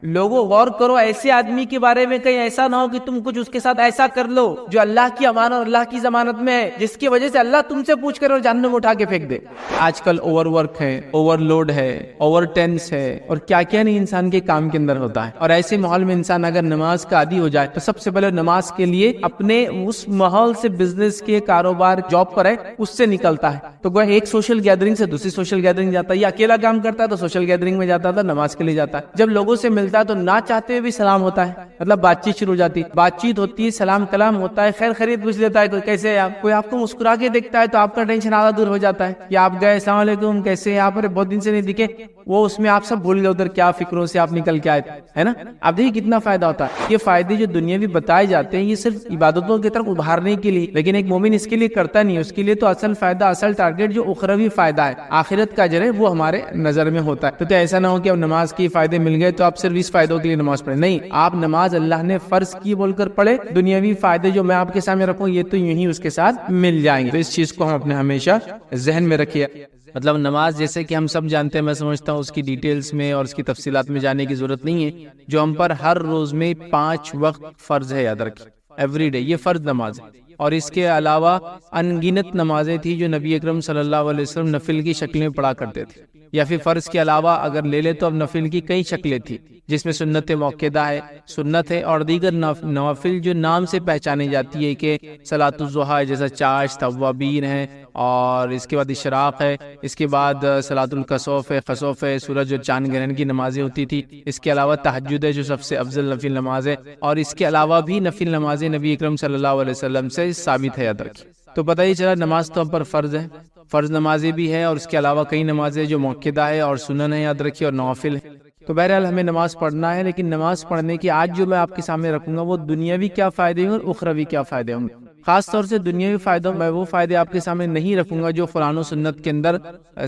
لوگوں غور کرو ایسے آدمی کے بارے میں، کہیں ایسا نہ ہو کہ تم کچھ اس کے ساتھ ایسا کر لو جو اللہ کی امانت اور اللہ کی ضمانت میں ہے، جس کی وجہ سے اللہ تم سے پوچھ کر اور جہنم میں اٹھا کے پھینک دے۔ آج کل اوور ورک ہے، اوور لوڈ ہے، اوور ٹینس ہے، اور کیا کیا نہیں انسان کے کام کے اندر ہوتا ہے۔ اور ایسے ماحول میں انسان اگر نماز کا عادی ہو جائے تو سب سے پہلے نماز کے لیے اپنے اس ماحول سے، بزنس کے، کاروبار، جاب پر ہے، اس سے نکلتا ہے۔ تو گویا ایک سوشل گیدرنگ سے دوسری سوشل گیدرنگ جاتا ہے، یا اکیلا کام کرتا ہے تو سوشل گیدرنگ میں جاتا تھا، نماز کے لیے جاتا ہے۔ جب لوگوں سے ملتا ہے تو نہ چاہتے ہوئے بھی سلام ہوتا ہے، مطلب بات چیت شروع ہو جاتی ہے، بات چیت ہوتی ہے، سلام کلام ہوتا ہے، خیر خیریت پوچھ لیتا ہے، کوئی کیسے ہیں آپ، کوئی آپ کو مسکرا کے دیکھتا ہے تو آپ کا ٹینشن آدھا دور ہو جاتا ہے، یا آپ گئے السلام علیکم کیسے ہیں آپ، بہت دن سے نہیں دکھے، وہ اس میں آپ سب بھول گئے ادھر کیا فکروں سے آپ نکل کے آئے ہے نا۔ اب دیکھیے کتنا فائدہ ہوتا ہے۔ یہ فائدے جو دنیاوی بتائے جاتے ہیں یہ صرف عبادتوں کی طرف ابھارنے کے لیے، لیکن ایک مومن اس کے لیے کرتا نہیں، اس کے لیے تو اصل فائدہ، اصل ٹارگیٹ جو اخروی فائدہ ہے، آخرت کا اجر ہے، وہ ہمارے نظر میں ہوتا ہے۔ تو ایسا نہ ہو کہ اب نماز کے فائدے مل گئے تو آپ صرف اس فائدوں کے لیے نماز پڑھیں، نہیں، آپ نماز اللہ نے فرض کی بول کر پڑھے، دنیاوی فائدے جو میں آپ کے سامنے رکھوں یہ تو یوں ہی اس کے ساتھ مل جائیں گے۔ تو اس چیز کو ہم اپنے ہمیشہ ذہن میں رکھیے۔ مطلب نماز جیسے کہ ہم سب جانتے ہیں، میں سمجھتا ہوں اس کی ڈیٹیلز میں اور اس کی تفصیلات میں جانے کی ضرورت نہیں ہے، جو ہم پر ہر روز میں 5 وقت فرض ہے، یاد رکھیے، ایوری ڈے یہ فرض نماز ہے۔ اور اس کے علاوہ ان گنت نمازیں تھیں جو نبی اکرم صلی اللہ علیہ وسلم نفل کی شکل میں پڑھا کرتے تھے، یا پھر فرض کے علاوہ اگر لے لے تو اب نفل کی کئی شکلیں تھیں، جس میں سنت موقدہ ہے، سنت ہے، اور دیگر نوافل جو نام سے پہچانی جاتی ہے کہ صلاۃ الضحیٰ جیسا چاشت، توابین ہے، اور اس کے بعد اشراق ہے، اس کے بعد صلاۃ الکسوف ہے، خسوف ہے، سورج اور چاند گرہن کی نمازیں ہوتی تھی، اس کے علاوہ تہجد ہے جو سب سے افضل نفل نماز ہے، اور اس کے علاوہ بھی نفل نمازیں نبی اکرم صلی اللہ علیہ وسلم سے ثابت ہے، یاد رکھیے۔ تو پتہ ہی چلا نماز تو ہم پر فرض ہے، فرض نمازیں بھی ہے، اور اس کے علاوہ کئی نمازیں جو موقدہ ہے اور سنن ہے، یاد رکھیے، اور نوافل ہے۔ تو بہرحال ہمیں نماز پڑھنا ہے، لیکن نماز پڑھنے کی آج جو میں آپ کے سامنے رکھوں گا وہ دنیاوی کیا فائدے ہوں اور اخروی کیا فائدے ہوں گے۔ خاص طور سے دنیاوی فائدوں میں وہ فائدے آپ کے سامنے نہیں رکھوں گا جو قرآن و سنت کے اندر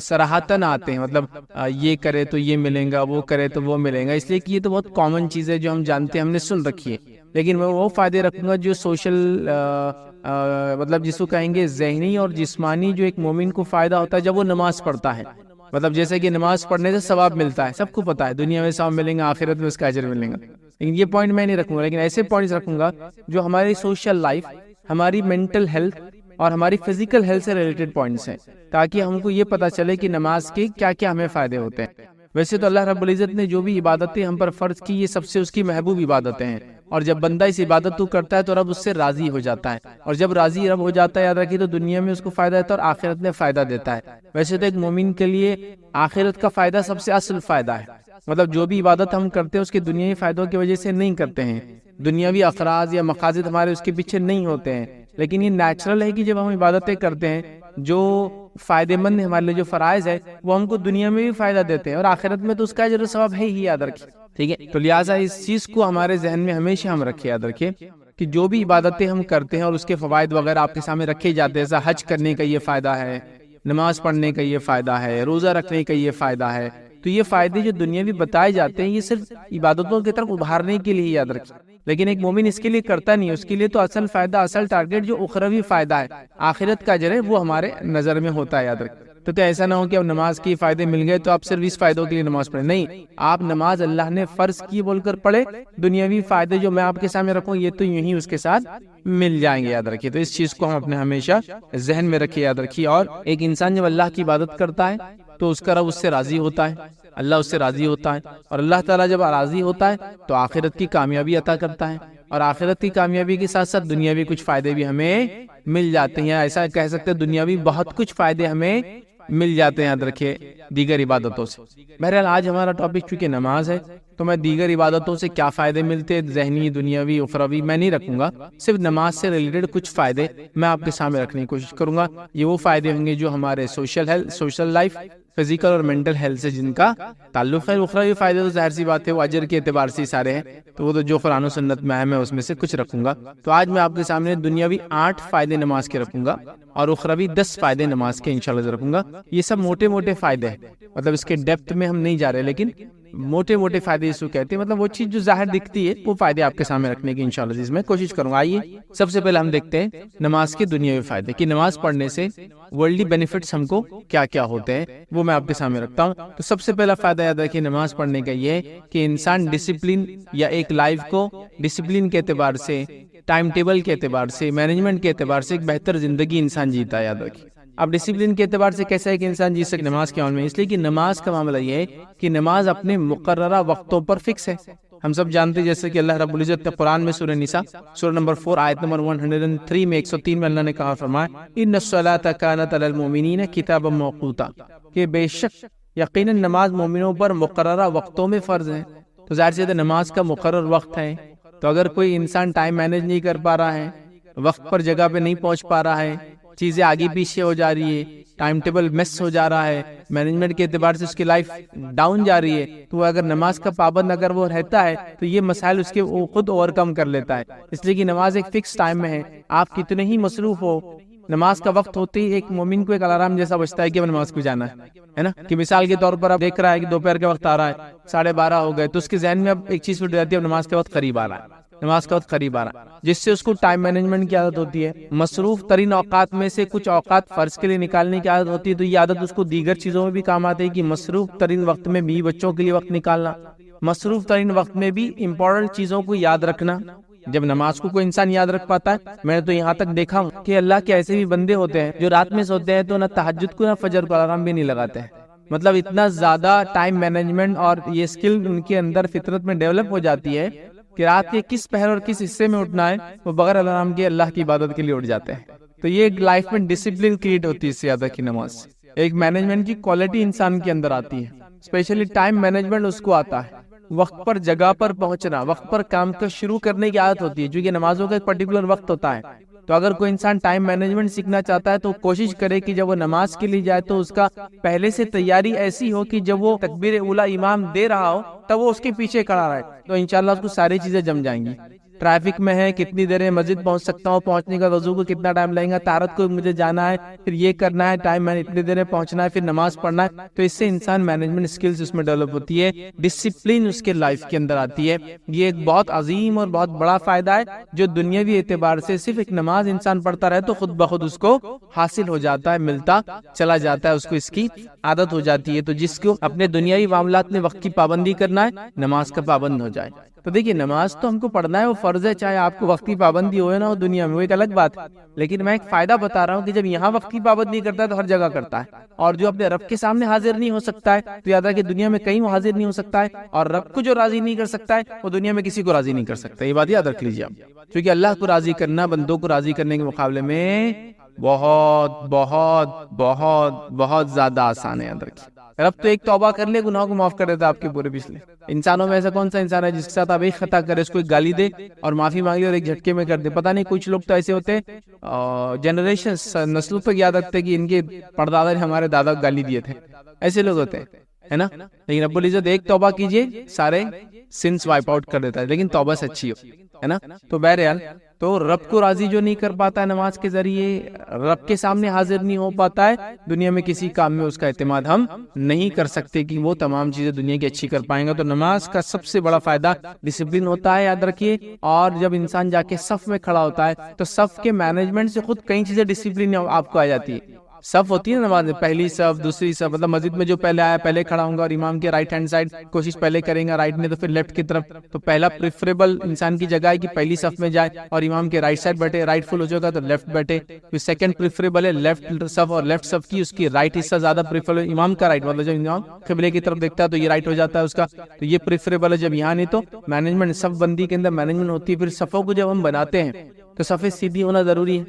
صراحتاً آتے ہیں، مطلب یہ کرے تو یہ ملیں گا، وہ کرے تو وہ ملیں گا، اس لیے کہ یہ تو بہت کامن چیز ہے جو ہم جانتے ہیں، ہم نے سن رکھی ہے۔ لیکن میں وہ فائدے رکھوں گا جو سوشل مطلب جس کو کہیں گے ذہنی اور جسمانی، جو ایک مومن کو فائدہ ہوتا ہے جب وہ نماز پڑھتا ہے۔ مطلب جیسے کہ نماز پڑھنے سے ثواب ملتا ہے، سب کو پتا ہے، دنیا میں ثواب ملیں گا، آخرت میں اس کا اجر ملے گا، لیکن یہ پوائنٹ میں نہیں رکھوں گا، لیکن ایسے پوائنٹس رکھوں گا جو ہماری سوشل لائف، ہماری مینٹل ہیلتھ اور ہماری فزیکل ہیلتھ سے ریلیٹڈ پوائنٹس ہیں، تاکہ ہم کو یہ پتا چلے کہ نماز کے کیا کیا ہمیں فائدے ہوتے ہیں۔ ویسے تو اللہ رب العزت نے جو بھی عبادتیں ہم پر فرض کی یہ سب سے اس کی محبوب عبادتیں ہیں، اور جب بندہ اس عبادت کو کرتا ہے تو رب اس سے راضی ہو جاتا ہے، اور جب راضی رب ہو جاتا ہے، یاد رکھیے، تو دنیا میں اس کو فائدہ دیتا ہے اور آخرت میں فائدہ دیتا ہے۔ ویسے تو ایک مومن کے لیے آخرت کا فائدہ سب سے اصل فائدہ ہے، مطلب جو بھی عبادت ہم کرتے ہیں اس کے دنیاوی فائدوں کی وجہ سے نہیں کرتے ہیں، دنیاوی اغراض یا مقاصد ہمارے اس کے پیچھے نہیں ہوتے ہیں، لیکن یہ نیچرل ہے کہ جب ہم عبادتیں کرتے ہیں جو فائدے مند ہمارے لیے، جو فرائض ہے وہ ہم کو دنیا میں بھی فائدہ دیتے ہیں اور آخرت میں تو اس کا اجر و ثواب ہے ہی، یاد رکھیے، ٹھیک ہے۔ تو لہٰذا اس چیز کو ہمارے ذہن میں ہمیشہ ہم رکھیں، یاد رکھیے کہ جو بھی عبادتیں ہم کرتے ہیں اور اس کے فوائد وغیرہ آپ کے سامنے رکھے جاتے ہیں، جیسا حج کرنے کا یہ فائدہ ہے، نماز پڑھنے کا یہ فائدہ ہے، روزہ رکھنے کا یہ فائدہ ہے، تو یہ فائدے جو دنیاوی بتائے جاتے ہیں یہ صرف عبادتوں کی طرف ابھارنے کے لیے، یاد رکھیے، لیکن ایک مومن اس کے لیے کرتا نہیں، اس کے لیے تو اصل فائدہ، اصل ٹارگیٹ جو اخروی فائدہ ہے، آخرت کا اجر ہے، وہ ہمارے نظر میں ہوتا ہے، یاد رکھیے۔ تو ایسا نہ ہو کہ اب نماز کے فائدے مل گئے تو آپ صرف اس فائدوں کے لیے نماز پڑھیں، نہیں، آپ نماز اللہ نے فرض کی بول کر پڑھے، دنیاوی فائدے جو میں آپ کے سامنے رکھوں یہ تو یوں ہی اس کے ساتھ مل جائیں گے، یاد رکھیے۔ تو اس چیز کو ہم اپنے ہمیشہ ذہن میں رکھیے، یاد رکھیے۔ اور ایک انسان جب اللہ کی عبادت کرتا ہے تو اس کا رب اس سے راضی ہوتا ہے، اللہ اس سے راضی ہوتا ہے، اور اللہ تعالیٰ جب راضی ہوتا ہے تو آخرت کی کامیابی عطا کرتا ہے، اور آخرت کی کامیابی کے ساتھ ساتھ دنیاوی کچھ فائدے بھی ہمیں مل جاتے ہیں، ایسا کہہ سکتے ہیں دنیاوی بہت کچھ فائدے ہمیں مل جاتے ہیں، یاد رکھیے، دیگر عبادتوں سے۔ بہرحال آج ہمارا ٹاپک چونکہ نماز ہے تو میں دیگر عبادتوں سے کیا فائدے ملتے، ذہنی، دنیاوی، اخروی، میں نہیں رکھوں گا، صرف نماز سے ریلیٹڈ کچھ فائدے میں آپ کے سامنے رکھنے کی کوشش کروں گا۔ یہ وہ فائدے ہوں گے جو ہمارے social health, social life, physical اور مینٹل ہیلتھ سے جن کا تعلق ہے۔ اخروی فائدے تو ظاہر سی بات ہے وہ اجر کے اعتبار سے سارے ہیں، تو وہ تو جو قرآن و سنت میں ہے میں اس میں سے کچھ رکھوں گا۔ تو آج میں آپ کے سامنے دنیاوی 8 فائدے نماز کے رکھوں گا اور اخروی 10 فائدے نماز کے انشاءاللہ رکھوں گا۔ یہ سب موٹے موٹے فائدے ہیں، مطلب اس کے ڈیپتھ میں ہم نہیں جا رہے، لیکن موٹے موٹے فائدے اس کو کہتے ہیں، مطلب وہ چیز جو ظاہر دکھتی ہے وہ فائدے آپ کے سامنے رکھنے کی انشاءاللہ اس میں کوشش کروں گا۔ آئیے سب سے پہلے ہم دیکھتے ہیں نماز کے دنیاوی فائدے، کہ نماز پڑھنے سے ورلڈلی بینیفٹس ہم کو کیا کیا ہوتے ہیں وہ میں آپ کے سامنے رکھتا ہوں. تو سب سے پہلا فائدہ یاد رکھیے نماز پڑھنے کا یہ ہے کہ انسان ڈسپلن یا ایک لائف کو ڈسپلن کے اعتبار سے، ٹائم ٹیبل کے اعتبار سے، مینجمنٹ کے اعتبار سے ایک بہتر زندگی انسان جیتا ہے. یاد رکھیے. اب ڈسپلن کے اعتبار سے کیسا ہے کہ انسان جی سکے نماز کے معاملے میں؟ اس لیے کہ نماز کا معاملہ یہ ہے کہ نماز اپنے مقررہ وقتوں پر فکس ہے. ہم سب جانتے ہیں جیسے کہ اللہ رب العزت نے قرآن میں سورہ نساء سورہ نمبر 4 آیت نمبر 103 میں 103 میں اللہ نے کہا فرمایا ان الصلاۃ کانت علی المؤمنین کتابا موقوتا، کہ بے شک یقیناً نماز مومنوں پر مقررہ وقتوں میں فرض ہے. تو ظاہر سی نماز کا مقرر وقت ہے. تو اگر کوئی انسان ٹائم مینج نہیں کر پا رہا ہے، وقت پر جگہ پہ نہیں پہنچ پا رہا ہے، چیزیں آگے پیچھے ہو جا رہی ہے، ٹائم ٹیبل مس ہو جا رہا ہے، مینجمنٹ کے اعتبار سے اس کی لائف ڈاؤن جا رہی ہے، تو اگر نماز کا پابند اگر وہ رہتا ہے تو یہ مسائل اس کے وہ خود اوور کم کر لیتا ہے. اس لیے کہ نماز ایک فکس ٹائم میں ہے. آپ کتنے ہی مصروف ہو، نماز کا وقت ہوتے ہی ایک مومن کو ایک الارم جیسا بجتا ہے کہ وہ نماز کو جانا ہے نا. کہ مثال کے طور پر آپ دیکھ رہا ہے کہ دوپہر کا وقت آ رہا ہے، 12:30 ہو گئے، تو اس کے ذہن میں اب ایک چیز اٹھ جاتی ہے، اب نماز کا وقت قریب آ رہا ہے، نماز کا وقت قریب آ رہا ہے، جس سے اس کو ٹائم مینجمنٹ کی عادت ہوتی ہے. مصروف ترین اوقات میں سے کچھ اوقات فرض کے لیے نکالنے کی عادت ہوتی ہے. تو یہ عادت اس کو دیگر چیزوں میں بھی کام آتی ہے کہ مصروف ترین وقت میں بھی بچوں کے لیے وقت نکالنا، مصروف ترین وقت میں بھی امپورٹنٹ چیزوں کو یاد رکھنا. جب نماز کو کوئی انسان یاد رکھ پاتا ہے، میں نے تو یہاں تک دیکھا ہوں کہ اللہ کے ایسے بھی بندے ہوتے ہیں جو رات میں سوتے ہیں تو نہ تہجد کو نہ فجر کو الارم بھی نہیں لگاتے ہیں. مطلب اتنا زیادہ ٹائم مینجمنٹ اور یہ سکل ان کے اندر فطرت میں ڈیولپ ہو جاتی ہے کہ رات کے کس پہر اور کس حصے میں اٹھنا ہے وہ بغیر الارم کے اللہ کی عبادت کے لیے اٹھ جاتے ہیں. تو یہ ایک لائف میں ڈسپلن کریٹ ہوتی ہے اس سے زیادہ کی نماز سے. ایک مینجمنٹ کی کوالٹی انسان کے اندر آتی ہے، اسپیشلی ٹائم مینجمنٹ اس کو آتا ہے. وقت پر جگہ پر پہنچنا، وقت پر کام کا شروع کرنے کی عادت ہوتی ہے، جو کہ نمازوں کا ایک پرٹیکولر وقت ہوتا ہے. تو اگر کوئی انسان ٹائم مینجمنٹ سیکھنا چاہتا ہے تو کوشش کرے کہ جب وہ نماز کے لیے جائے تو اس کا پہلے سے تیاری ایسی ہو کہ جب وہ تکبیر اولیٰ امام دے رہا ہو تب وہ اس کے پیچھے کھڑا رہے. تو انشاءاللہ اس کو ساری چیزیں جم جائیں گی. ٹریفک میں ہے، کتنی دیر میں مسجد پہنچ سکتا ہوں، پہنچنے کا وضو کو کتنا ٹائم لگے گا، طہارت کو مجھے جانا ہے، پھر یہ کرنا ہے، ٹائم میں اتنی دیر میں پہنچنا ہے، پھر نماز پڑھنا ہے. تو اس سے انسان مینجمنٹ سکلز اس میں ڈیولپ ہوتی ہے، ڈسپلن اس کے لائف کے اندر آتی ہے. یہ ایک بہت عظیم اور بہت بڑا فائدہ ہے جو دنیاوی اعتبار سے صرف ایک نماز انسان پڑھتا رہے تو خود بخود اس کو حاصل ہو جاتا ہے، ملتا چلا جاتا ہے، اس کو اس کی عادت ہو جاتی ہے. تو جس کو اپنے دنیاوی معاملات میں وقت کی پابندی کرنا ہے، نماز کا پابند ہو جائے. تو دیکھیے نماز تو ہم کو پڑھنا ہے، وہ فرض ہے، چاہے آپ کو وقت کی پابندی ہوئے نہ ہو دنیا میں، وہ ایک الگ بات ہے. لیکن میں ایک فائدہ بتا رہا ہوں کہ جب یہاں وقت کی پابندی کرتا ہے تو ہر جگہ کرتا ہے. اور جو اپنے رب کے سامنے حاضر نہیں ہو سکتا ہے تو یاد رکھے دنیا میں کہیں وہ حاضر نہیں ہو سکتا ہے. اور رب کو جو راضی نہیں کر سکتا ہے وہ دنیا میں کسی کو راضی نہیں کر سکتا. یہ بات یاد رکھ لیجیے آپ، کیونکہ اللہ کو راضی کرنا بندوں کو راضی کرنے کے مقابلے میں بہت بہت بہت بہت زیادہ آسان ہے. یاد رکھیے رب تو ایک توبہ کر لے گناہ کو معاف کر دیتا ہے آپ کے پورے پچھلے. انسانوں میں ایسا کون سا انسان ہے جس کے ساتھ آپ ایک خطا کرے، اس کو ایک گالی دے اور معافی مانگے اور ایک جھٹکے میں کر دے؟ پتہ نہیں کچھ لوگ تو ایسے ہوتے جنریشن نسلوں تک یاد رکھتے کہ ان کے پردادا نے ہمارے دادا کو گالی دیے تھے. ایسے لوگ ہوتے ہیں نا. لیکن رب العزت ایک توبہ کیجئے سارے سنس وائپ آؤٹ کر دیتا ہے، لیکن توبہ سچی ہے نا. تو بہرحال تو رب کو راضی جو نہیں کر پاتا ہے نماز کے ذریعے، رب کے سامنے حاضر نہیں ہو پاتا ہے، دنیا میں کسی کام میں اس کا اعتماد ہم نہیں کر سکتے کہ وہ تمام چیزیں دنیا کی اچھی کر پائیں گا. تو نماز کا سب سے بڑا فائدہ ڈسپلن ہوتا ہے، یاد رکھیے. اور جب انسان جا کے صف میں کھڑا ہوتا ہے تو صف کے مینجمنٹ سے خود کئی چیزیں ڈسپلن آپ کو آ جاتی ہے. صف ہوتی ہے نماز میں، پہلی صف، دوسری صف، مطلب مسجد میں جو پہلے آیا پہلے کھڑا ہوں گا اور امام کے رائٹ ہینڈ سائڈ کوشش پہلے کریں گا، رائٹ میں تو پھر لیفٹ کی طرف. تو پہلا پریفریبل انسان کی جگہ ہے کہ پہلی صف میں جائے اور امام کے رائٹ سائڈ بیٹھے، رائٹ فل ہو جائے گا تو لیفٹ بیٹھے. پھر سیکنڈ پریفریبل ہے لیفٹ صف، اور لیفٹ صف کی اس کی رائٹ حصہ زیادہ پریفریبل ہے، امام کا رائٹ، مطلب جب امام قبلے کی طرف دیکھتا ہے تو یہ رائٹ ہو جاتا ہے اس کا، تو یہ پریفریبل ہے. جب یہاں نہیں تو مینجمنٹ صف بندی کے اندر مینجمنٹ ہوتی ہے. پھر صفوں کو جب ہم بناتے ہیں تو صفیں سیدھی ہونا ضروری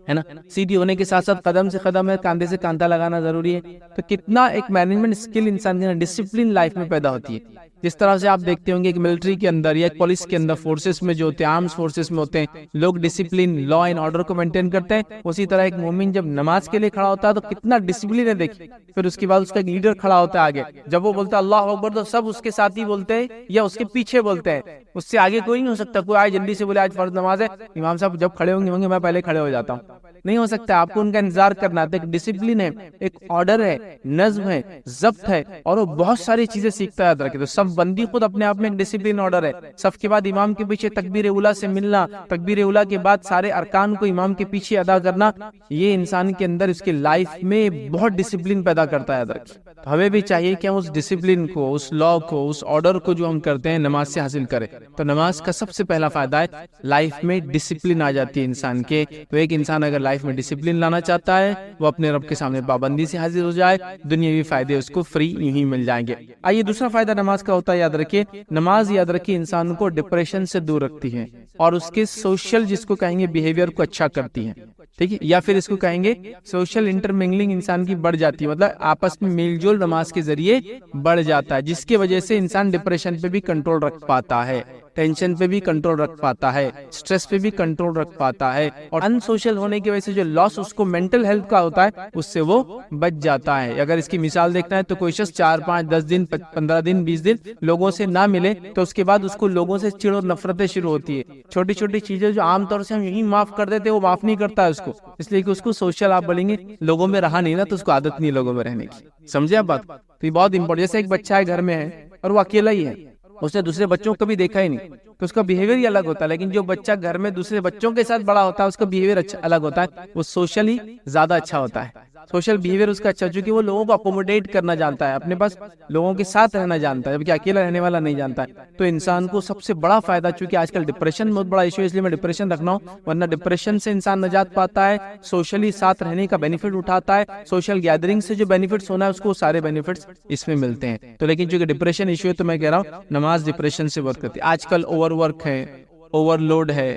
ہے نا. سیدھی ہونے کے ساتھ ساتھ قدم سے قدم ہے، کاندھے سے کاندھا لگانا ضروری ہے. تو کتنا ایک مینجمنٹ سکل انسان کے ڈسپلن لائف میں پیدا ہوتی ہے. جس طرح سے آپ دیکھتے ہوں گے کہ ملٹری کے اندر یا پولیس کے اندر، فورسز میں جو ہوتے ہیں، آرمز فورسز میں ہوتے ہیں، لوگ ڈسپلن، لا اینڈ آرڈر کو مینٹین کرتے ہیں. اسی طرح ایک مومن جب نماز کے لیے کھڑا ہوتا ہے تو کتنا ڈسپلن ہے دیکھیں. پھر اس کے بعد اس کا ایک لیڈر کھڑا ہوتا ہے آگے، جب وہ بولتا ہے اللہ اکبر تو سب اس کے ساتھ ہی بولتے ہیں یا اس کے پیچھے بولتے ہیں. اس سے آگے کوئی نہیں ہو سکتا. کوئی آئے جلدی سے بولے آج فرض نماز ہے، امام صاحب جب کھڑے ہوں گے میں پہلے کھڑے ہو جاتا ہوں، نہیں ہو سکتا. آپ کو ان کا انتظار کرنا ہے. ایک ڈسپلن ہے، ایک آرڈر ہے، نظم ہے، ضبط ہے، اور وہ بہت ساری چیزیں سیکھتا ہے. تو سب بندی خود اپنے آپ میں ایک ڈسپلن آرڈر ہے. صف کے بعد امام کے پیچھے تکبیر اولیٰ سے ملنا, تکبیر اولیٰ کے بعد سارے ارکان کو امام کے پیچھے ادا کرنا, یہ انسان کے اندر اس کے لائف میں بہت ڈسپلن پیدا کرتا ہے. تو ہمیں بھی چاہیے کہ ہم اس ڈسپلن کو, اس لا کو, اس آرڈر کو جو ہم کرتے ہیں نماز سے حاصل کریں. تو نماز کا سب سے پہلا فائدہ ہے لائف میں ڈسپلن آ جاتی ہے انسان کے. تو ایک انسان اگر لائف میں ڈسپلن لانا چاہتا ہے, وہ اپنے رب کے سامنے پابندی سے حاضر ہو جائے, دنیاوی فائدے اس کو فری یوں ہی مل جائیں گے. آئیے دوسرا فائدہ نماز کا ہوتا ہے, یاد رکھیے نماز یاد رکھیے انسان کو ڈپریشن سے دور رکھتی ہے اور اس کے سوشل جس کو کہیں گے بیہیویئر کو اچھا کرتی ہے. ٹھیک ہے, یا پھر اس کو کہیں گے سوشل انٹرمنگلنگ انسان کی بڑھ جاتی ہے, مطلب آپس میں میل جول نماز کے ذریعے بڑھ جاتا ہے, جس کی وجہ سے انسان ڈپریشن پہ بھی کنٹرول رکھ پاتا ہے, ٹینشن پہ بھی کنٹرول رکھ پاتا ہے, اسٹریس پہ بھی کنٹرول رکھ پاتا ہے, اور ان سوشل ہونے کی وجہ سے جو لاس اس کو مینٹل ہیلتھ کا ہوتا ہے اس سے وہ بچ جاتا ہے. اگر اس کی مثال دیکھنا ہے تو کوئی شخص 4, 5, 10 دن 15 دن 20 دن لوگوں سے نہ ملے تو اس کے بعد اس کو لوگوں سے چڑ اور نفرتیں شروع ہوتی ہے. چھوٹی چھوٹی چیزیں جو عام طور سے ہم یہی معاف کر دیتے وہ معاف نہیں کرتا ہے اس کو, اس لیے کہ اس کو سوشل آپ بولیں گے لوگوں میں رہا نہیں نا, تو اس کو عادت نہیں لوگوں میں رہنے کی. سمجھے آپ بات؟ تو یہ بہت امپورٹنٹ. جیسے ایک بچہ ہے گھر میں ہے اور وہ اکیلا ہی ہے, اس نے دوسرے بچوں کو بھی دیکھا ہی نہیں, تو اس کا بیہیویئر ہی الگ ہوتا ہے. لیکن جو بچہ گھر میں دوسرے بچوں کے ساتھ بڑا ہوتا ہے اس کا بیہیویئر الگ ہوتا ہے, وہ سوشلی زیادہ اچھا ہوتا ہے. سوشل بیہیویئر اس کا اچھا, چونکہ وہ لوگوں کو اکوموڈیٹ کرنا جانتا ہے, اپنے پاس لوگوں کے ساتھ رہنا جانتا ہے, جبکہ اکیلا رہنے والا نہیں جانتا ہے. تو انسان کو سب سے بڑا فائدہ, چونکہ آج کل ڈپریشن بہت بڑا ایشو ہے اس لیے میں ڈپریشن رکھنا ہوں, ورنہ ڈپریشن سے انسان نجات پاتا ہے, سوشلی ساتھ رہنے کا بینیفٹ اٹھاتا ہے, سوشل گیدرنگ سے جو بینیفٹس ہونا ہے اس کو سارے بینیفٹس اس میں ملتے ہیں. تو لیکن چونکہ ڈپریشن ایشو ہے تو میں کہہ رہا ہوں نماز ڈپریشن سے ورک کرتی ہے. آج کل اوور ورک ہے, اوور لوڈ ہے,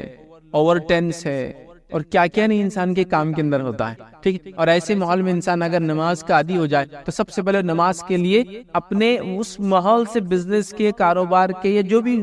اوور ٹینس ہے, اور کیا کیا نہیں انسان کے کام کے اندر ہوتا ہے. ٹھیک ہے, اور ایسے ماحول میں انسان اگر نماز کا عادی ہو جائے تو سب سے پہلے نماز کے لیے اپنے اس ماحول سے, بزنس کے, کاروبار کے, یا جو بھی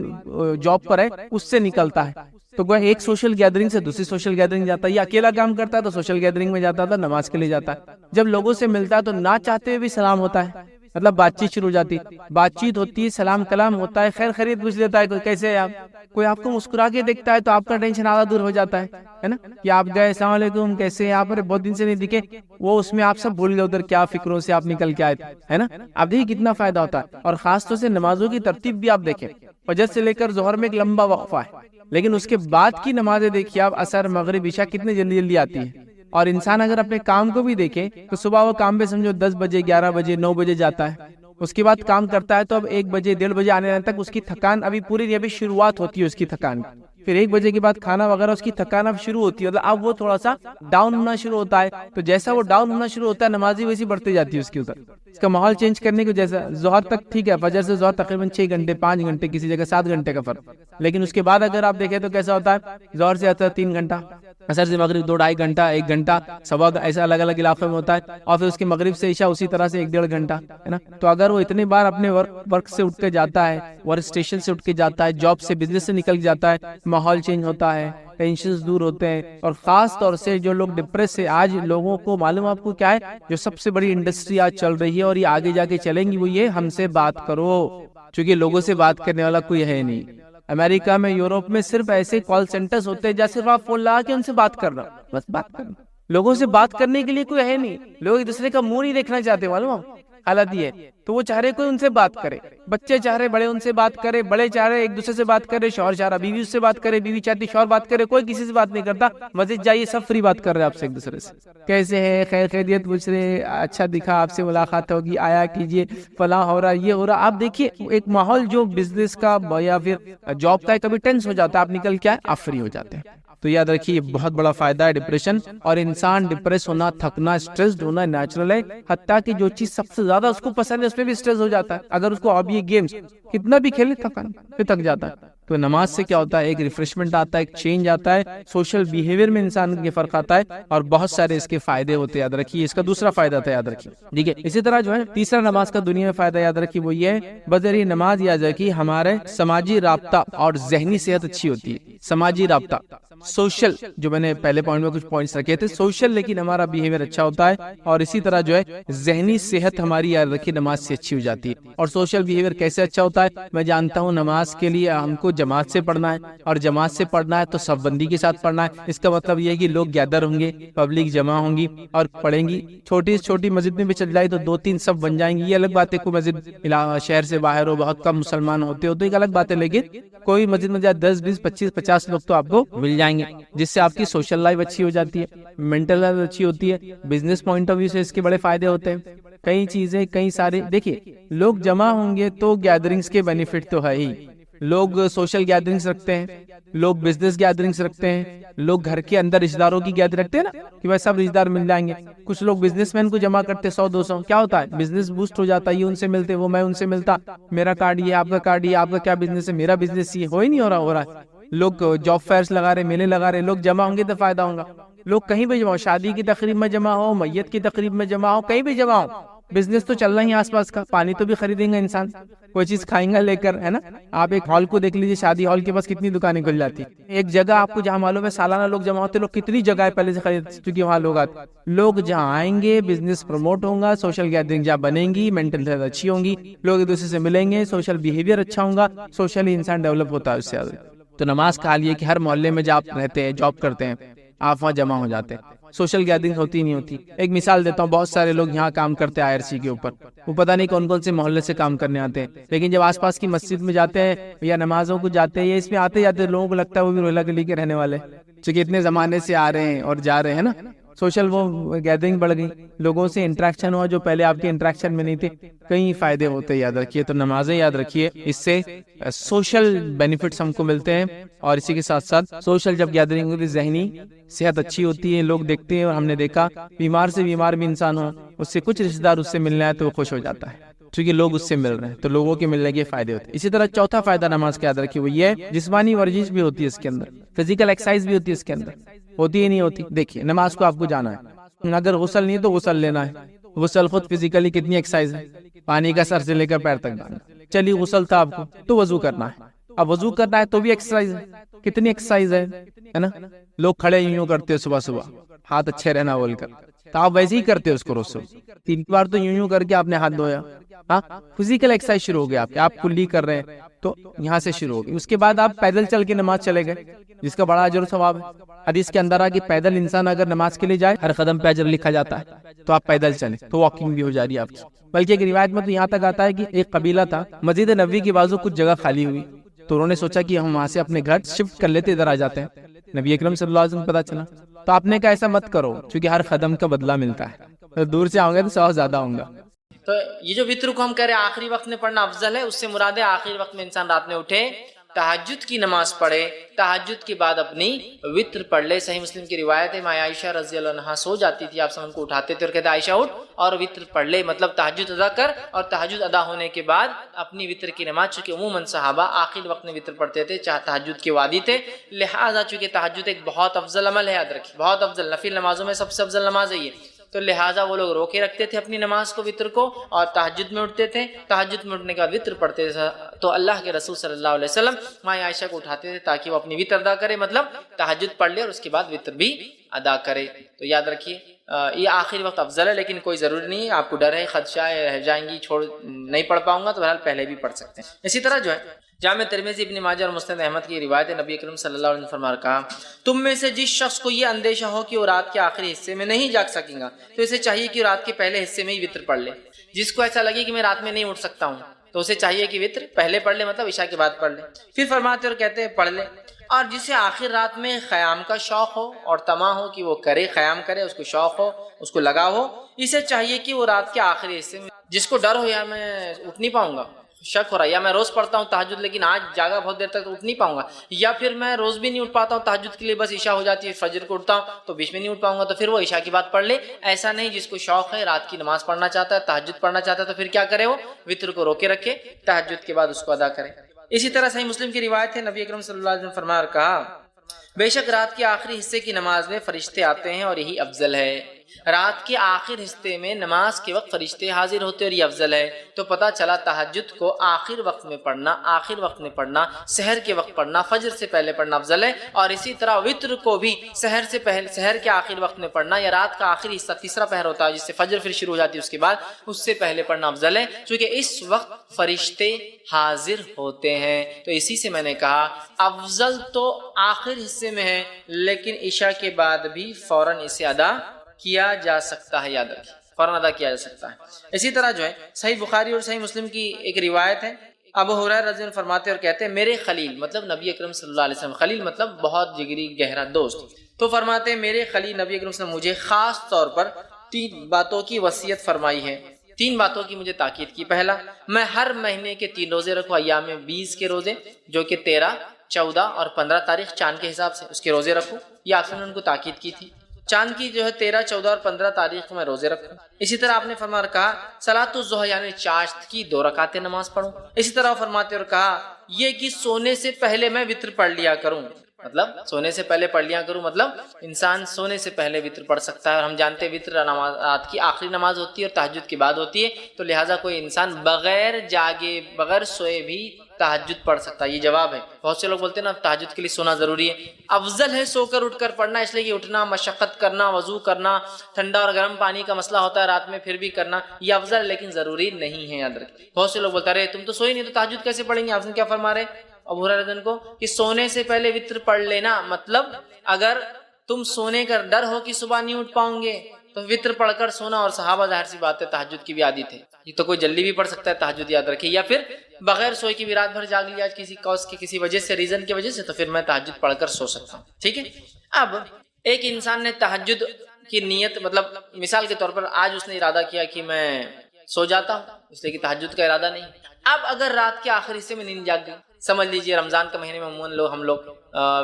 جاب پر ہے اس سے نکلتا ہے. تو وہ ایک سوشل گیدرنگ سے دوسری سوشل گیدرنگ جاتا ہے, یا اکیلا کام کرتا ہے تو سوشل گیدرنگ میں جاتا تھا, نماز کے لیے جاتا ہے. جب لوگوں سے ملتا ہے تو نہ چاہتے ہوئے بھی سلام ہوتا ہے, مطلب بات چیت شروع ہو جاتی, بات چیت ہوتی ہے, سلام کلام ہوتا ہے, خیر خیریت پوچھ لیتا ہے, کوئی کیسے ہے آپ, کوئی آپ کو مسکرا کے دیکھتا ہے تو آپ کا ٹینشن آدھا دور ہو جاتا ہے نا, کہ آپ گئے السلام علیکم کیسے ہیں آپ, بہت دن سے نہیں دکھے, وہ اس میں آپ سب بھول گئے ادھر کیا فکروں سے آپ نکل کے آئے تھے, ہے نا. آپ دیکھیے کتنا فائدہ ہوتا ہے. اور خاص طور سے نمازوں کی ترتیب بھی آپ دیکھیں, فجر سے لے کر ظہر میں ایک لمبا وقفہ ہے, لیکن اس کے بعد کی نمازیں دیکھیے آپ, عصر, مغرب, عشاء کتنے جلدی جلدی آتی ہے. اور انسان اگر اپنے کام کو بھی دیکھے تو صبح وہ کام پہ سمجھو 10 بجے 11 بجے 9 بجے جاتا ہے, اس کے بعد کام کرتا ہے تو اب 1 بجے 1:30 بجے آنے تک اس کی تھکان ابھی پوری نہیں, ابھی شروعات ہوتی ہے اس کی تھکان. پھر 1 بجے کے بعد کھانا وغیرہ اس کی تھکان اب شروع ہوتی ہے, مطلب اب وہ تھوڑا سا ڈاؤن ہونا شروع ہوتا ہے. تو جیسا وہ ڈاؤن ہونا شروع ہوتا ہے نمازی ویسی بڑھتی جاتی ہے اس کے اوپر. اس کا ماحول چینج کرنے کو, جیسا ظہر تک ٹھیک ہے, فجر سے ظہر تقریباً 6 گھنٹے 5 گھنٹے, کسی جگہ 7 گھنٹے کا فرق, لیکن اس کے بعد اگر آپ دیکھیں تو کیسا ہوتا ہے, ظہر سے آتا ہے 3 گھنٹہ, عصر سے مغرب 2-2.5 گھنٹہ, 1 گھنٹہ, سوا ایسا الگ الگ علاقے میں ہوتا ہے, اور پھر اس کے مغرب سے عشاء اسی طرح سے 1-1.5 گھنٹہ, ہے نا. تو اگر وہ اتنی بار اپنے ورک سے اٹھ کے جاتا ہے, ورک اسٹیشن سے اٹھ کے جاتا ہے, جاب سے بزنس سے نکل جاتا ہے, ماحول چینج ہوتا ہے, ٹینشنز دور ہوتے ہیں. اور خاص طور سے جو لوگ ڈپریس سے, آج لوگوں کو معلوم آپ کو کیا ہے, جو سب سے بڑی انڈسٹری آج چل رہی ہے اور یہ آگے جا کے چلیں گی, وہ یہ ہم سے بات کرو, چونکہ لوگوں سے بات کرنے والا کوئی ہے نہیں. امریکہ میں, یوروپ میں صرف ایسے کال سینٹرز ہوتے ہیں جہاں صرف آپ فون لگا کے ان سے بات کرنا, بس بات کرنا. لوگوں سے بات کرنے کے لیے کوئی ہے نہیں, لوگ ایک دوسرے کا منہ نہیں دیکھنا چاہتے, معلوم حالت یہ ہے. تو وہ چاہ رہے کوئی ان سے بات کرے, بچے چاہ رہے بڑے ان سے بات کرے, بڑے چاہ رہے ایک دوسرے سے بات کرے, شوہر چاہ رہا بیوی اس سے بات کرے, بیوی چاہتی شوہر بات کرے, کوئی کسی سے بات نہیں کرتا. مسجد جائیے سب فری بات کر رہے آپ سے, ایک دوسرے سے کیسے ہے, خیر خیریت پوچھ رہے, اچھا دکھا آپ سے ملاقات ہوگی, آیا کیجیے, فلاں ہو رہا, یہ ہو رہا. آپ دیکھیے ایک ماحول جو بزنس کا یا پھر جاب کا ہے, کبھی ٹینس ہو جاتا ہے, آپ نکل کے آپ فری ہو جاتے ہیں. تو یاد رکھیے یہ بہت بڑا فائدہ ہے ڈپریشن. اور انسان ڈپریس ہونا, تھکنا, اسٹریسڈ ہونا نیچرل ہے, حتیٰ کہ جو چیز سب سے زیادہ اس کو پسند ہے اس پہ بھی اسٹریس ہو جاتا ہے. اگر اس کو ہابی گیمز کتنا بھی کھیلے پھر تھک جاتا ہے. تو نماز سے کیا ہوتا ہے, ایک ریفریشمنٹ آتا ہے, ایک چینج آتا ہے, سوشل بیہیویئر میں انسان کے فرق آتا ہے, اور بہت سارے اس کے فائدے ہوتے ہیں. یاد رکھیے اس کا دوسرا فائدہ تھا, یاد رکھیے. ٹھیک ہے, اسی طرح جو ہے تیسرا نماز کا دنیا میں فائدہ یاد رکھیے, وہ یہ ہے بذریعہ نماز یاد رکھیے ہمارے سماجی رابطہ اور ذہنی صحت اچھی ہوتی ہے. سماجی رابطہ, سوشل, جو میں نے پہلے پوائنٹ میں کچھ پوائنٹس رکھے تھے, سوشل, لیکن ہمارا بیہیویئر اچھا ہوتا ہے. اور اسی طرح جو ہے ذہنی صحت ہماری یاد رکھیے نماز سے اچھی ہو جاتی ہے. اور سوشل بیہیویئر کیسے اچھا ہوتا ہے, میں جانتا ہوں نماز کے لیے ہم کو جماعت سے پڑھنا ہے، اور جماعت سے پڑھنا ہے تو صف بندی کے ساتھ پڑھنا ہے۔ اس کا مطلب یہ ہے کہ لوگ گیدر ہوں گے، پبلک جمع ہوں گی اور پڑھیں گی۔ چھوٹی سے چھوٹی مسجد میں بھی چل جائے تو 2-3 صف بن جائیں گی، یہ الگ بات ہے۔ کوئی مسجد شہر سے باہر ہو، بہت کم مسلمان ہوتے ہو تو ایک الگ بات ہے، لیکن کوئی مسجد میں جائے 10 20 25 50 لوگ تو آپ کو مل جائیں گے، جس سے آپ کی سوشل لائف اچھی ہو جاتی ہے، مینٹل ہیلتھ اچھی ہوتی ہے، بزنس پوائنٹ آف ویو سے اس کے بڑے فائدے ہوتے ہیں۔ کئی چیزیں، کئی سارے دیکھیے، لوگ جمع ہوں گے تو گیدرنگز کے بینیفٹ تو ہے ہی۔ لوگ سوشل گیدرنگز رکھتے ہیں، لوگ بزنس گیدرنگز رکھتے ہیں، لوگ گھر کے اندر رشتہ داروں کی گیدرنگ رکھتے ہیں نا کہ بھائی سب رشتہ دار مل جائیں گے۔ کچھ لوگ بزنس مین کو جمع کرتے 100-200، کیا ہوتا ہے بزنس بوسٹ ہو جاتا ہے، یہ ان سے ملتے، وہ میں ان سے ملتا، میرا کارڈ یہ، آپ کا کارڈ یہ، آپ کا کیا بزنس ہے، میرا بزنس یہ، ہو ہی نہیں ہو رہا ہے۔ لوگ جاب فیئرس لگا رہے، میلے لگا رہے، لوگ جمع ہوں گے تو فائدہ ہوگا۔ لوگ کہیں بھی جمع ہو، شادی کی تقریب میں جمع ہو، میت کی تقریب میں جمع ہو، کہیں بھی جمع ہو، بزنس تو چل رہا ہی آس پاس کا، پانی تو بھی خریدیں گے انسان، کوئی چیز کھائیں گا لے کر، ہے نا۔ آپ ایک ہال کو دیکھ لیجیے، شادی ہال کے پاس کتنی دکانیں کھل جاتی، ایک جگہ آپ کو جہاں معلوم ہے سالانہ لوگ جمع ہوتے، لوگ کتنی جگہ پہلے سے خرید چکے، وہاں لوگ آتے، لوگ جہاں آئیں گے، بزنس پروموٹ ہوگا، سوشل گیدرنگ جہاں بنیں گی، مینٹل ہیلتھ اچھی ہوں گی، لوگ ایک دوسرے سے ملیں گے، سوشل بیہیویئر اچھا ہوگا، سوشلی انسان ڈیولپ ہوتا ہے اس سے زیادہ۔ تو نماز کا حال یہ کہ ہر محلے میں جب آپ رہتے ہیں، جاب کرتے ہیں، آپ وہاں جمع ہو جاتے ہیں، سوشل گیدرنگ ہوتی نہیں ہوتی۔ ایک مثال دیتا ہوں، بہت سارے لوگ یہاں کام کرتے ہیں IRC کے اوپر، وہ پتہ نہیں کون کون سے محلے سے کام کرنے آتے ہیں، لیکن جب آس پاس کی مسجد میں جاتے ہیں یا نمازوں کو جاتے ہیں یا اس میں آتے جاتے لوگوں کو لگتا ہے وہ بھی رولا گلی کے رہنے والے، چونکہ اتنے زمانے سے آ رہے ہیں اور جا رہے ہیں نا، سوشل وہ گیدرنگ بڑھ گئی، لوگوں سے انٹریکشن ہوا جو پہلے آپ کے انٹریکشن میں نہیں تھے، کئی فائدے ہوتے، یاد رکھیے۔ تو نمازیں یاد رکھیے، اس سے سوشل بینیفٹس ہم کو ملتے ہیں، اور اسی کے ساتھ ساتھ سوشل جب گیدرنگ ہوتی ہے ذہنی صحت اچھی ہوتی ہے، لوگ دیکھتے ہیں، اور ہم نے دیکھا بیمار سے بیمار بھی انسان ہو، اس سے کچھ رشتہ دار اس سے ملنا ہے تو وہ خوش ہو جاتا ہے، کیونکہ لوگ اس سے مل رہے ہیں، تو لوگوں کے ملنے کے فائدے ہوتے ہیں۔ اسی طرح چوتھا فائدہ نماز کا یاد رکھیے، وہ یہ ہے جسمانی ورزش بھی ہوتی ہے اس کے اندر، فزیکل ایکسرسائز بھی ہوتی ہے اس کے اندر، ہوتی ہی نہیں ہوتی۔ دیکھیے نماز کو آپ کو جانا ہے، اگر غسل نہیں ہے تو غسل لینا ہے، غسل خود فزیکلی کتنی ایکسرسائز ہے، پانی کا سر سے لے کر پیر تک ڈالنا، چلی غسل تھا آپ کو تو وضو کرنا ہے، اب وضو کرنا ہے تو بھی ایکسرسائز ہے، کتنی ایکسرسائز ہے نا۔ لوگ کھڑے یوں کرتے صبح صبح، ہاتھ اچھے رہنا بول کر، تو آپ ویسے ہی کرتے اس کو، روز 3 بار تو یوں کر کے آپ نے ہاتھ دھویا، ہاں فزیکل ایکسرسائز شروع ہو گیا، آپ کلی کر رہے ہیں تو یہاں سے شروع ہو گئی۔ اس کے بعد آپ پیدل چل کے نماز چلے گئے، جس کا بڑا اجر و ثواب ہے۔ حدیث کے اندر آ کہ پیدل انسان اگر نماز کے لیے جائے ہر قدم پہ اجر لکھا جاتا ہے، تو آپ پیدل چلیں تو واکنگ بھی ہو جا رہی ہے آپ کی۔ بلکہ ایک روایت میں تو یہاں تک آتا ہے کہ ایک قبیلہ تھا، مسجد نبوی کے بازو کچھ جگہ خالی ہوئی، تو انہوں نے سوچا کہ ہم وہاں سے اپنے گھر شفٹ کر لیتے، ادھر آ جاتے ہیں۔ نبی اکرم صلی اللہ علیہ وسلم پتا چلا تو آپ نے کہا ایسا مت کرو، کیونکہ ہر قدم کا بدلہ ملتا ہے، دور سے آؤں گے تو ثواب زیادہ ہوں گا۔ تو یہ جو وطر کو ہم کہہ رہے ہیں آخری وقت میں پڑھنا افضل ہے، اس سے مراد ہے آخری وقت میں انسان رات میں اٹھے، تہجد کی نماز پڑھے، تہجد کے بعد اپنی وطر پڑھ لے۔ صحیح مسلم کی روایت ہے، ماں عائشہ رضی اللہ عنہا سو جاتی تھی، آپ سب ان کو اٹھاتے تھے اور کہتے عائشہ اٹھ اور وطر پڑھ لے، مطلب تہجد ادا کر، اور تہجد ادا ہونے کے بعد اپنی وطر کی نماز، چونکہ عموماً صحابہ آخر وقت میں وطر پڑھتے تھے، چاہے تہجد کے وادی تھے، لہٰذا چونکہ تہجد ایک بہت افضل عمل ہے، یاد رکھیے بہت افضل، نفل نمازوں میں سب سے افضل نماز ہے یہ، تو لہٰذا وہ لوگ روکے رکھتے تھے اپنی نماز کو، وطر کو، اور تہجد میں اٹھتے تھے، تہجد میں اٹھنے کے بعد وطر پڑھتے تھے، تو اللہ کے رسول صلی اللہ علیہ وسلم ماں عائشہ کو اٹھاتے تھے تاکہ وہ اپنی وطر ادا کرے، مطلب تہجد پڑھ لے اور اس کے بعد وطر بھی ادا کرے۔ تو یاد رکھیے یہ آخری وقت افضل ہے، لیکن کوئی ضروری نہیں ہے، آپ کو ڈر ہے خدشہ ہے رہ جائیں گی، نہیں پڑھ پاؤں گا، تو بہرحال پہلے بھی پڑھ سکتے ہیں۔ اسی طرح جو ہے جامع ترمذی، ابن ماجہ اور مسند احمد کی روایت ہے، نبی اکرم صلی اللہ علیہ وسلم فرما کہا، تم میں سے جس شخص کو یہ اندیشہ ہو کہ وہ رات کے آخری حصے میں نہیں جاگ سکے گا، تو اسے چاہیے کہ رات کے پہلے حصے میں ہی وطر پڑھ لے۔ جس کو ایسا لگے کہ میں رات میں نہیں اٹھ سکتا ہوں، تو اسے چاہیے کہ وطر پہلے پڑھ لے، مطلب عشاء کے بعد پڑھ لے۔ پھر فرماتے اور کہتے ہیں پڑھ لے۔ اور جسے آخر رات میں قیام کا شوق ہو اور طمع ہو کہ وہ کرے، قیام کرے، اس کو شوق ہو، اس کو لگا ہو، اسے چاہیے کہ وہ رات کے آخری حصے میں، جس کو ڈر ہو یا میں اٹھ نہیں پاؤں گا، شک ہو رہا ہے، یا میں روز پڑھتا ہوں تہجد لیکن آج جاگا بہت دیر تک تو اٹھ نہیں پاؤں گا، یا پھر میں روز بھی نہیں اٹھ پاتا ہوں تہجد کے لیے، بس عشاء ہو جاتی ہے، فجر کو اٹھتا ہوں تو بیچ میں نہیں اٹھ پاؤں گا، تو پھر وہ عشاء کی بات پڑھ لے۔ ایسا نہیں، جس کو شوق ہے، رات کی نماز پڑھنا چاہتا ہے، تہجد پڑھنا چاہتا ہے، تو پھر کیا کرے، وہ وطر کو روکے رکھے، تہجد کے بعد اس کو ادا کرے۔ اسی طرح صحیح مسلم کی روایت ہے، نبی اکرم صلی اللہ علیہ وسلم فرمایا اور کہا، بے شک رات کے آخری حصے کی نماز میں فرشتے آتے ہیں اور یہی افضل ہے، رات کے آخر حصے میں نماز کے وقت فرشتے حاضر ہوتے اور یہ افضل ہے۔ تو پتہ چلا تہجد کو آخر وقت میں پڑھنا، سحر کے وقت پڑھنا، فجر سے پہلے پڑھنا افضل ہے، اور اسی طرح وتر کو بھی سحر کے آخر وقت میں پڑھنا یا رات کا آخری حصہ تیسرا پہر ہوتا ہے جس سے فجر پھر شروع ہو جاتی ہے اس کے بعد، اس سے پہلے پڑھنا افضل ہے، چونکہ اس وقت فرشتے حاضر ہوتے ہیں۔ تو اسی سے میں نے کہا افضل تو آخر حصے میں ہے، لیکن عشاء کے بعد بھی فوراً اسے ادا کیا جا سکتا ہے، یاد رکھیں فوراً ادا کیا جا سکتا ہے۔ اسی طرح جو ہے صحیح بخاری اور صحیح مسلم کی ایک روایت ہے، ابو ہریرہ رضی اللہ عنہ فرماتے اور کہتے ہیں میرے خلیل مطلب نبی اکرم صلی اللہ علیہ وسلم، خلیل مطلب بہت جگری گہرا دوست، تو فرماتے ہیں میرے خلیل نبی اکرم صلی اللہ علیہ وسلم مجھے خاص طور پر 3 باتوں کی وصیت فرمائی ہے، 3 باتوں کی مجھے تاکید کی۔ پہلا، میں ہر مہینے کے 3 روزے رکھوں، ایام 20 کے روزے جو کہ 13، 14 اور 15 تاریخ چاند کے حساب سے اس کے روزے رکھوں، یہ آپ نے ان کو تاکید کی تھی۔ چاند کی جو ہے 13، 14 اور 15 تاریخ کو میں روزے رکھوں۔ اسی طرح آپ نے فرمایا کہا صلاۃ الضحیٰ یعنی چاشت کی 2 رکعتیں نماز پڑھوں۔ اسی طرح فرماتے اور کہا یہ کہ سونے سے پہلے میں وتر پڑھ لیا کروں، مطلب سونے سے پہلے پڑھ لیا کروں مطلب انسان سونے سے پہلے وتر پڑھ سکتا ہے، اور ہم جانتے ہیں وتر نماز رات کی آخری نماز ہوتی ہے اور تہجد کے بعد ہوتی ہے، تو لہٰذا کوئی انسان بغیر جاگے بغیر سوئے بھی تہجد پڑھ سکتا ہے۔ یہ جواب ہے۔ بہت سے لوگ بولتے ہیں نا تہجد کے لیے سونا ضروری ہے، افضل ہے سو کر اٹھ کر پڑھنا، اس لیے کہ اٹھنا، مشقت کرنا، وضو کرنا، ٹھنڈا اور گرم پانی کا مسئلہ ہوتا ہے رات میں پھر بھی کرنا، یہ افضل ہے لیکن ضروری نہیں ہے، یاد رکھیں۔ بہت سے لوگ بولتے ہیں تم تو سوئی نہیں تو تہجد کیسے پڑھیں گے؟ آپ نے کیا فرما رہے ابو ہریرہ رضی اللہ عنہ کو کہ سونے سے پہلے وتر پڑھ لینا، مطلب اگر تم سونے کا ڈر ہو کہ صبح نہیں اٹھ پاؤں گے تو وتر پڑھ کر سونا، اور صحابہ ظاہر سی بات ہے تہجد کی بھی عادت ہے، یہ تو کوئی جلدی بھی پڑھ سکتا ہے تہجد، یاد رکھیں، یا پھر بغیر سوئے کی بھی رات بھر جاگ لیا کسی کاز کی کسی وجہ سے ریزن کی وجہ سے، تو پھر میں تہجد پڑھ کر سو سکتا ہوں، ٹھیک ہے۔ اب ایک انسان نے تہجد کی نیت، مطلب مثال کے طور پر آج اس نے ارادہ کیا کہ میں سو جاتا ہوں، اس لیے کہ تہجد کا ارادہ نہیں۔ اب اگر رات کے آخری حصے میں نیند جاگ گئی، سمجھ لیجئے رمضان کے مہینے میں عموماً ہم لوگ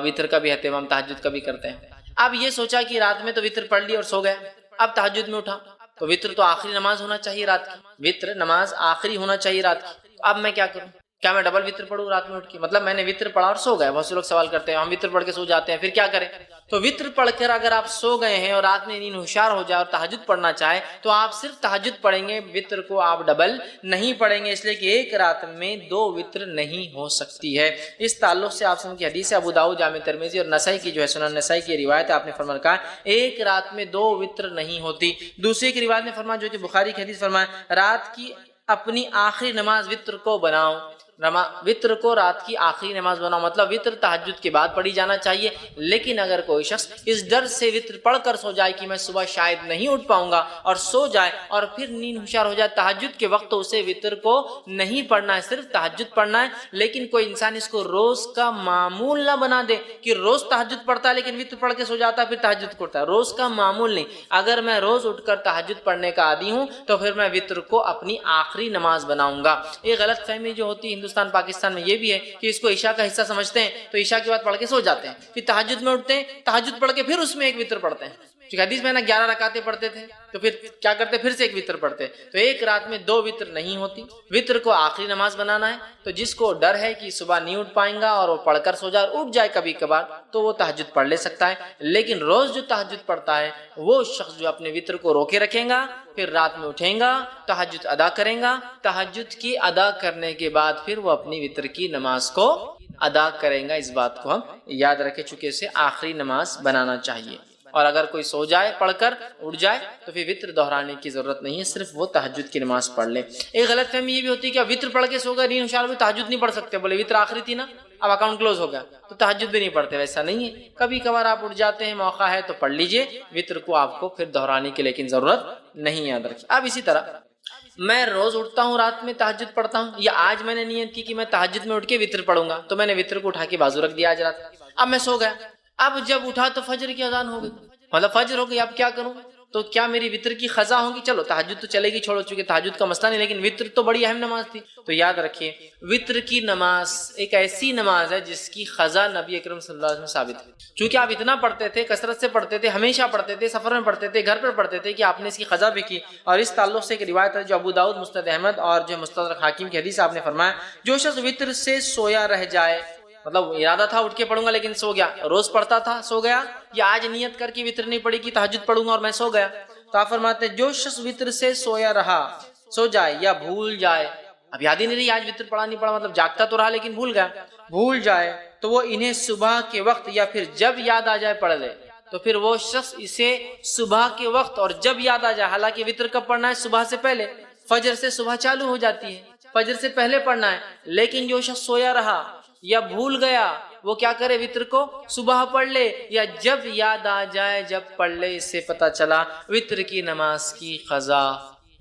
وتر کا بھی اہتمام تہجد کا بھی کرتے ہیں، اب یہ سوچا کہ رات میں تو وتر پڑھ لی اور سو گیا، اب تہجد میں اٹھا تو وتر تو آخری نماز ہونا چاہیے رات کی، وتر نماز آخری ہونا چاہیے رات کی، اب میں کیا کروں؟ کیا میں ڈبل وتر پڑھوں رات میں اٹھ کے؟ مطلب میں نے وتر پڑھا اور سو گیا۔ بہت سے لوگ سوال کرتے ہیں ہم وتر پڑھ کے سو جاتے ہیں پھر کیا کریں؟ تو وتر پڑھ کر اگر آپ سو گئے ہیں اور رات میں نیند ہوشیار ہو جائے اور تہجد پڑھنا چاہے تو آپ صرف تہجد پڑھیں گے، وتر کو آپ ڈبل نہیں پڑھیں گے، اس لیے کہ ایک رات میں 2 وتر نہیں ہو سکتی ہے۔ اس تعلق سے آپ کی حدیث ابو داؤد جامع ترمذی اور نسائی کی جو ہے سنن نسائی کی روایت ہے، آپ نے فرمایا کہا ایک رات میں 2 وتر نہیں ہوتی۔ دوسری کی روایت میں فرمایا جو کہ بخاری کی حدیث فرمایا رات کی اپنی آخری نماز وتر کو بناؤ، وتر کو رات کی آخری نماز بناؤ، مطلب وتر تہجد کے بعد پڑھی جانا چاہیے، لیکن اگر کوئی شخص اس ڈر سے وتر پڑھ کر سو جائے کہ میں صبح شاید نہیں اٹھ پاؤں گا اور سو جائے اور پھر نیند ہوشیار ہو جائے تہجد کے وقت، تو اسے وتر کو نہیں پڑھنا ہے، صرف تہجد پڑھنا ہے۔ لیکن کوئی انسان اس کو روز کا معمول نہ بنا دے کہ روز تہجد پڑھتا ہے لیکن وتر پڑھ کے سو جاتا ہے پھر تہجد کرتا ہے، روز کا معمول نہیں۔ اگر میں روز اٹھ کر تہجد پڑھنے کا عادی ہوں تو پھر میں وتر کو اپنی آخری نماز بناؤں گا۔ یہ غلط فہمی جو ہوتی ہے ہندوستان پاکستان میں یہ بھی ہے کہ اس کو عشاء کا حصہ سمجھتے ہیں تو عشاء کے بعد پڑھ کے سو جاتے ہیں، پھر تہجد میں اٹھتے ہیں، تہجد پڑھ کے پھر اس میں ایک وتر پڑھتے ہیں، کیونکہ حدیث میں نا 11 رکعتیں پڑھتے تھے تو پھر کیا کرتے پھر سے ایک وتر پڑھتے، تو ایک رات میں 2 وتر نہیں ہوتی، وتر کو آخری نماز بنانا ہے۔ تو جس کو ڈر ہے کہ صبح نہیں اٹھ پائیں گا اور وہ پڑھ کر سو جائے اور اٹھ جائے کبھی کبھار تو وہ تہجد پڑھ لے سکتا ہے، لیکن روز جو تہجد پڑھتا ہے وہ شخص جو اپنے وتر کو روکے رکھیں گا، پھر رات میں اٹھیں گا، تہجد ادا کریں گا، تہجد کی ادا کرنے کے بعد پھر وہ اپنی وتر کی نماز کو ادا کریں گا۔ اس بات کو ہم یاد رکھیں چونکہ اسے آخری نماز بنانا چاہیے، اور اگر کوئی سو جائے پڑھ کر اٹھ جائے تو پھر وتر دہرانے کی ضرورت نہیں ہے، صرف وہ تہجد کی نماز پڑھ لے۔ ایک غلط فہمی یہ بھی ہوتی ہے کہ وتر پڑھ کے سو گئے نیند ہوشیار ہوئی تہجد نہیں پڑھ سکتے، بولے وتر آخری تھی نا اب اکاؤنٹ کلوز ہو گیا تو تہجد بھی نہیں پڑھتے، ویسا نہیں ہے، کبھی کبھار آپ اٹھ جاتے ہیں موقع ہے تو پڑھ لیجئے، وتر کو آپ کو پھر دہرانے کی لیکن ضرورت نہیں، یاد رکھیں۔ اب اسی طرح میں روز اٹھتا ہوں رات میں تہجد پڑھتا ہوں، یا آج میں نے نیت کی کہ میں تہجد میں اٹھ کے وتر پڑھوں گا تو میں نے وتر کو اٹھا کے بازو رکھ دیا آج رات، اب میں سو گیا، اب جب اٹھا تو فجر کی اذان ہو گئی، مطلب فجر ہو گئی، اب کیا کروں؟ تو کیا میری وتر کی قضا ہوگی؟ چلو تہجد تو چلے گی، چھوڑو چونکہ تہجد کا مسئلہ نہیں، لیکن وتر تو بڑی اہم نماز تھی۔ تو یاد رکھیے وتر کی نماز ایک ایسی نماز ہے جس کی قضا نبی اکرم صلی اللہ علیہ وسلم ثابت ہے، چونکہ آپ اتنا پڑھتے تھے، کثرت سے پڑھتے تھے، ہمیشہ پڑھتے تھے، سفر میں پڑھتے تھے، گھر پر پڑھتے تھے کہ آپ نے اس کی قضا بھی کی۔ اور اس تعلق سے ایک روایت ہے جو ابو داؤد مسند احمد اور جو مستدرک حاکم کی حدیث آپ نے فرمایا جو شخص وتر سے سویا رہ جائے، مطلب ارادہ تھا اٹھ کے پڑھوں گا لیکن سو گیا، روز پڑھتا تھا سو گیا، یا آج نیت کر کے وتر نہیں پڑھی کہ تہجد پڑھوں گا اور میں سو گیا، تو آپ فرماتے ہیں جو شخص وطر سے سویا رہا، سو جائے یا بھول جائے، اب یاد ہی نہیں رہی آج وطر پڑھا نہیں پڑھا، مطلب جاگتا تو رہا لیکن بھول گیا، بھول جائے تو وہ انہیں صبح کے وقت یا پھر جب یاد آ جائے پڑھ لے، تو پھر وہ شخص اسے صبح کے وقت اور جب یاد آ جائے، حالانکہ وطر کب پڑھنا ہے؟ صبح سے پہلے، فجر سے صبح چالو ہو جاتی ہے، فجر سے پہلے پڑھنا ہے، لیکن جو شخص سویا رہا یا بھول گیا وہ کیا کرے؟ وطر کو صبح پڑھ لے یا جب یاد آ جائے جب پڑھ لے۔ اس سے پتہ چلا وطر کی نماز کی قضا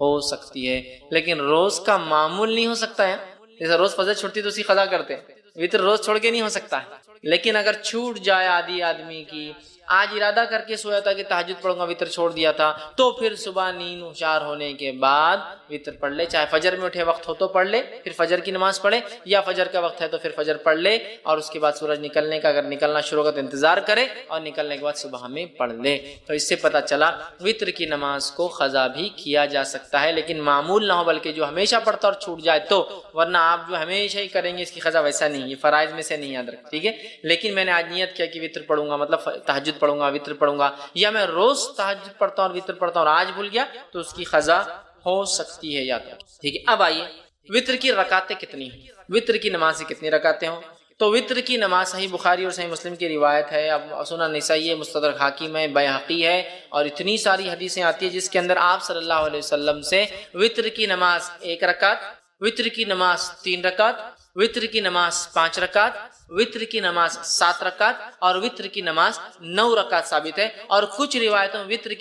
ہو سکتی ہے، لیکن روز کا معمول نہیں ہو سکتا ہے۔ جیسے روز فجر چھوٹتی تو اسی قضا کرتے، وطر روز چھوڑ کے نہیں ہو سکتا ہے، لیکن اگر چھوٹ جائے آدمی کی، آج ارادہ کر کے سویا تھا کہ تہجد پڑھوں گا، وطر چھوڑ دیا تھا، تو پھر صبح نیند ہوشیار ہونے کے بعد وطر پڑھ لے، چاہے فجر میں اٹھے وقت ہو تو پڑھ لے، پھر فجر کی نماز پڑھے، یا فجر کا وقت ہے تو پھر فجر پڑھ لے، اور اس کے بعد سورج نکلنے کا اگر نکلنا شروع ہوگا تو انتظار کرے، اور نکلنے کے بعد صبح میں پڑھ لے۔ تو اس سے پتہ چلا وطر کی نماز کو قضا بھی کیا جا سکتا ہے، لیکن معمول نہ ہو، بلکہ جو ہمیشہ پڑھتا اور چھوٹ جائے تو، ورنہ آپ جو ہمیشہ ہی کریں گے اس کی قضا ویسا نہیں، یہ فرائض میں سے نہیں یاد رکھ، ٹھیک ہے؟ لیکن میں نے آج نیت کیا کہ وطر پڑھوں گا، مطلب تہجد پڑھوں گا، وطر پڑھوں گا، یا میں روز تہجد پڑھتا ہوں اور وطر پڑھتا ہوں اور آج بھول گیا، تو اس کی قضا ہو سکتی ہے، یاد رکھ، ٹھیک ہے؟ اب آئیے وطر کی رکعتیں کتنی ہیں، وطر کی نماز سے کتنی رکعتیں ہوں؟ تو وطر کی نماز صحیح بخاری اور صحیح مسلم کی روایت ہے، اب سنن نسائی ہے، مستدرک حاکم ہے، بیہقی ہے، اور اتنی ساری حدیثیں آتی ہیں جس کے اندر آپ صلی اللہ علیہ وسلم سے وطر کی نماز 1 رکعت، وطر کی نماز 3 رکعت، وطر کی نماز 5 رکعت، وطر کی نماز 7 رکعت اور وطر کی نماز 9 رکعت ثابت ہے، اور کچھ روایتوں میں وطر